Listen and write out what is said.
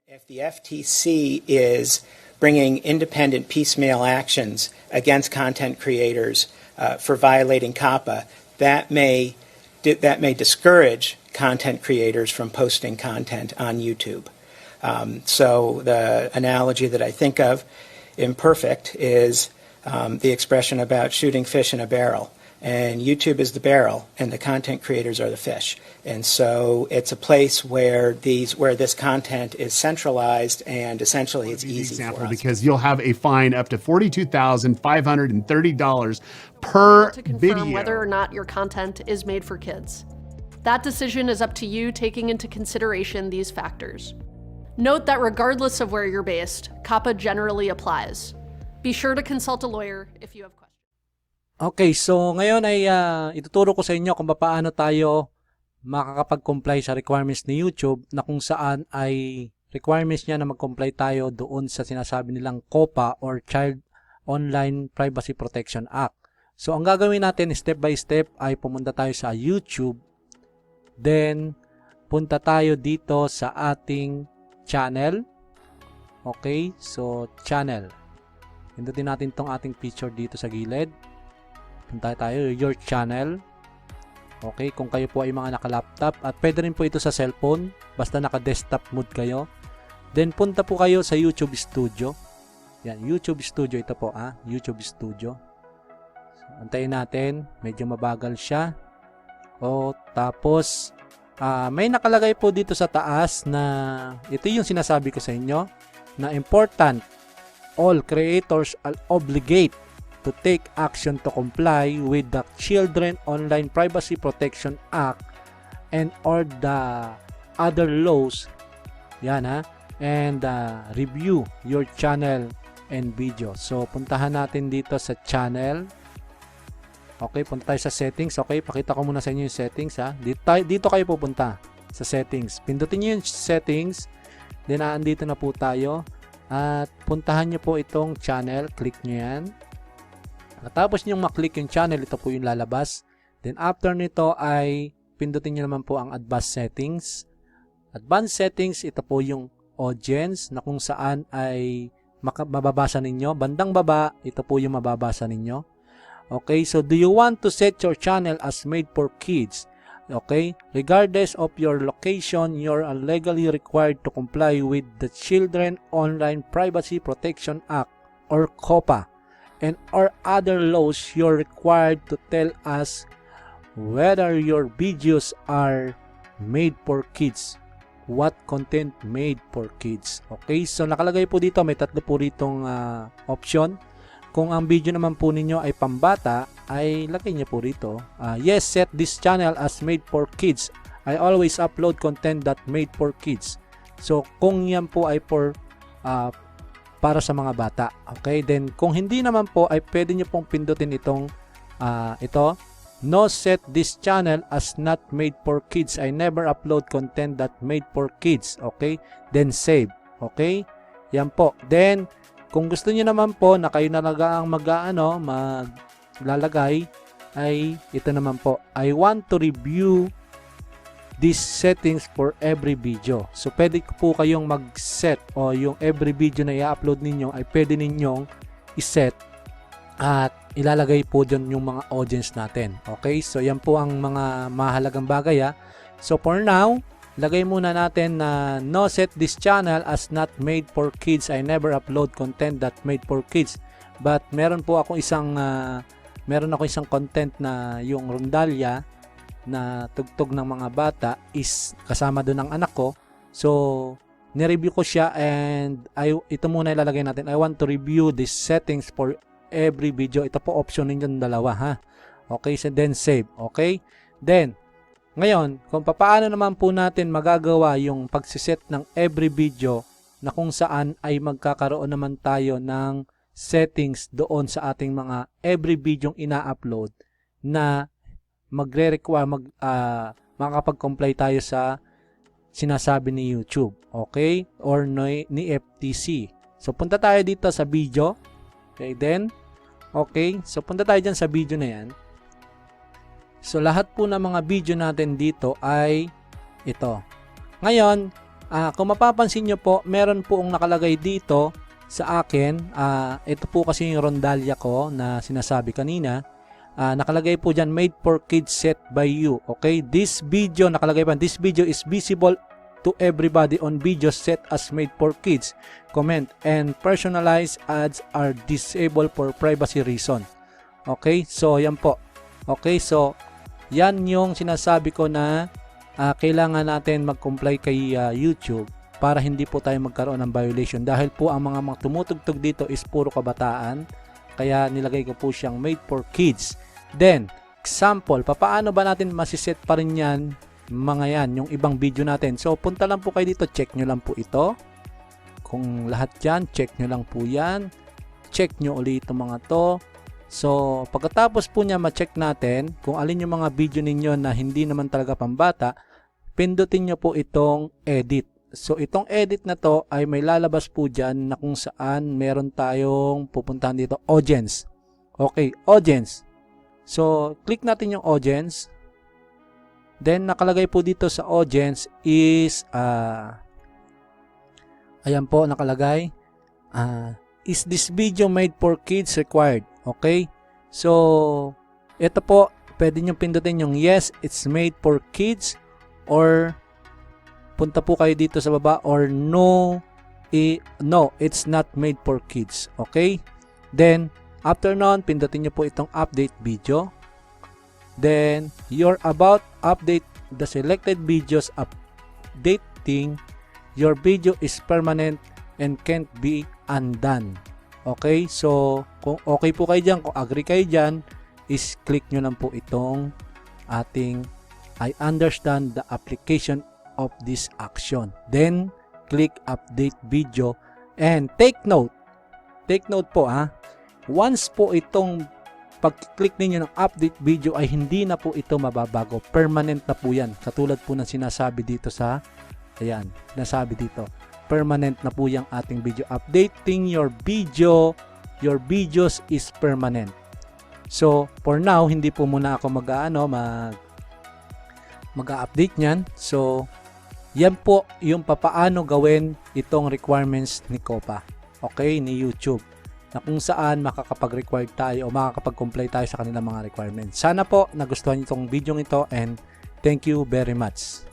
If the FTC is bringing independent piecemeal actions against content creators for violating Coppa, that may discourage content creators from posting content on YouTube. So the analogy that I think of, imperfect, is the expression about shooting fish in a barrel. And YouTube is the barrel, and the content creators are the fish. And so it's a place where this content is centralized, and essentially it's easy for us. Because you'll have a fine up to $42,530 per to confirm video. whether or not your content is made for kids. That decision is up to you, taking into consideration these factors. Note that regardless of where you're based, Coppa generally applies. Be sure to consult a lawyer if you have questions. Okay, so ngayon ay ituturo ko sa inyo kung paano tayo makakapag-comply sa requirements ni YouTube, na kung saan ay requirements niya na mag-comply tayo doon sa sinasabi nilang Coppa or Child Online Privacy Protection Act. So ang gagawin natin step by step ay pumunta tayo sa YouTube, then punta tayo dito sa ating channel. Okay, so channel. Pindutin natin tong ating picture dito sa gilid. Punta tayo, your channel. Okay, kung kayo po ay mga naka-laptop, at pwede rin po ito sa cellphone, basta naka-desktop mode kayo. Then punta po kayo sa YouTube Studio. Yan, YouTube Studio ito po, YouTube Studio. So, antayin natin, medyo mabagal siya. Tapos may nakalagay po dito sa taas na ito yung sinasabi ko sa inyo na important, all creators are obligated to take action to comply with the Children Online Privacy Protection Act and or the other laws. Yan and review your channel and video. So puntahan natin dito sa channel. Okay, punta tayo sa settings. Okay, pakita ko muna sa inyo yung settings Dito kayo pupunta sa settings. Pindutin niyo yung settings. Then andito na po tayo. At puntahan niyo po itong channel. Click niyo yan. At tapos nyo maklik yung channel, ito po yung lalabas. Then after nito ay pindutin nyo naman po ang advanced settings. Advanced settings, ito po yung audience na kung saan ay mababasa ninyo. Bandang baba, ito po yung mababasa ninyo. Okay, so do you want to set your channel as made for kids? Okay, regardless of your location, you're legally required to comply with the Children Online Privacy Protection Act or Coppa and or other laws. You're required to tell us whether your videos are made for kids. What content made for kids? Okay, so nakalagay po dito, may tatlo po ritong option. Kung ang video naman po ninyo ay pambata, ay lagay niyo po rito, yes, set this channel as made for kids. I always upload content that made for kids. So kung yan po ay para sa mga bata. Okay, then kung hindi naman po ay pwede nyo pong pindutin itong ito, no, set this channel as not made for kids. I never upload content that made for kids. Okay, then save. Okay, yan po. Then kung gusto niyo naman po na kayo na ang maglalagay, ay ito naman po, I want to review these settings for every video. So pwede po kayong mag-set, o yung every video na i-upload ninyo ay pwede ninyong i-set at ilalagay po dyan yung mga audience natin. Okay, so yan po ang mga mahalagang bagay. So for now, lagay muna natin na no, set this channel as not made for kids. I never upload content that made for kids. But meron ako isang content na yung rondalya na tugtog ng mga bata is kasama doon ng anak ko. So ni-review ko siya, and ito muna ilalagay natin. I want to review these settings for every video. Ito po option ninyo dalawa Okay, so then save. Okay, then ngayon kung paano naman po natin magagawa yung pagsiset ng every video, na kung saan ay magkakaroon naman tayo ng settings doon sa ating mga every video ina-upload na magre-require makakapag-comply tayo sa sinasabi ni YouTube, okay, or ni FTC. So punta tayo dito sa video. Okay, then so punta tayo dyan sa video na yan. So lahat po ng mga video natin dito ay ito. Ngayon, Kung mapapansin nyo po, meron poong nakalagay dito sa akin. Ito po kasi yung rondalya ko na sinasabi kanina. Nakalagay po dyan, made for kids set by you. Okay, this video, nakalagay pa, this video is visible to everybody on videos set as made for kids. Comment and personalized ads are disabled for privacy reason. Okay, so yan po. Okay, so yan yung sinasabi ko na kailangan natin mag-comply kay YouTube para hindi po tayo magkaroon ng violation, dahil po ang mga tumutugtog dito is puro kabataan, kaya nilagay ko po siyang made for kids. Then, example, paano ba natin masiset pa rin yan, mga yan, yung ibang video natin? So, punta lang po kayo dito, check nyo lang po ito. Kung lahat yan, check nyo lang po yan. Check nyo ulit itong mga to. So, pagkatapos po niya ma-check natin kung alin yung mga video ninyo na hindi naman talaga pambata, pindutin nyo po itong edit. So, itong edit na to ay may lalabas po dyan na kung saan meron tayong pupuntahan dito, audience. Okay, audience. So, click natin yung audience. Then, nakalagay po dito sa audience is, ayan po, nakalagay, is this video made for kids required? Okay? So, ito po, pwede nyo pindutin yung yes, it's made for kids, or punta po kayo dito sa baba, or no, no, it's not made for kids. Okay? Then, after nun, pindutin nyo po itong update video. Then, you're about update the selected videos updating. Your video is permanent and can't be undone. Okay, so kung okay po kayo dyan, kung agree kayo dyan, is click nyo lang po itong ating I understand the application of this action. Then, click update video and take note po once po itong pag-click ninyo ng update video ay hindi na po ito mababago. Permanent na po yan. Katulad po ng sinasabi dito sa, ayan, sinasabi dito. Permanent na po yung ating video. Updating your videos is permanent. So, for now, hindi po muna ako mag-update niyan. So, yan po yung papaano gawin itong requirements ni Coppa. Okay, ni YouTube. Na kung saan makakapag-require tayo o makakapag-comply tayo sa kanilang mga requirements. Sana po nagustuhan niyo itong video ito and thank you very much.